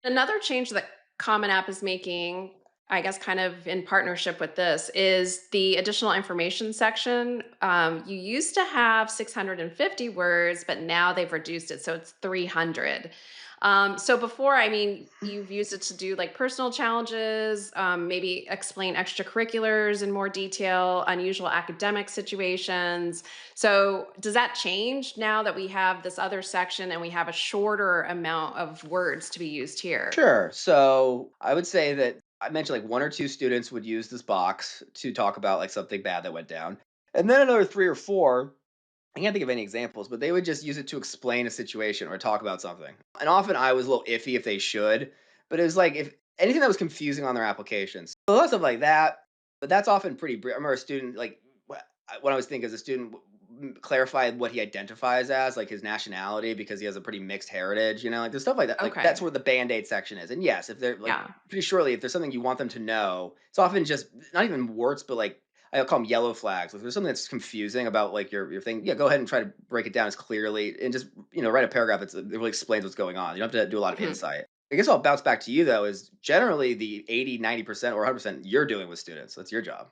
Another change that Common App is making, I guess, kind of in partnership with this, is the additional information section. You used to have 650 words, but now they've reduced it. So it's 300. So before, I mean, you've used it to do like personal challenges, maybe explain extracurriculars in more detail, unusual academic situations. So does that change now that we have this other section and we have a shorter amount of words to be used here? Sure. So I would say that I mentioned like one or two students would use this box to talk about like something bad that went down. And then another three or four, I can't think of any examples, but they would just use it to explain a situation or talk about something. And often I was a little iffy if they should, but it was like if anything that was confusing on their applications. So a lot of stuff like that, but that's often pretty brief. I remember a student like what I was thinking as a student clarified what he identifies as, like his nationality, because he has a pretty mixed heritage. Like there's stuff like that. Like that's Okay. where the band aid section is. And yes, if they're like Yeah. pretty surely, if there's something you want them to know, it's often just not even words, but like I call them yellow flags. Like, if there's something that's confusing about like your thing, yeah, go ahead and try to break it down as clearly and just write a paragraph that really explains what's going on. You don't have to do a lot of Mhm. insight. I guess I'll bounce back to you though. Is generally the 80, 90% or 100% you're doing with students. That's your job.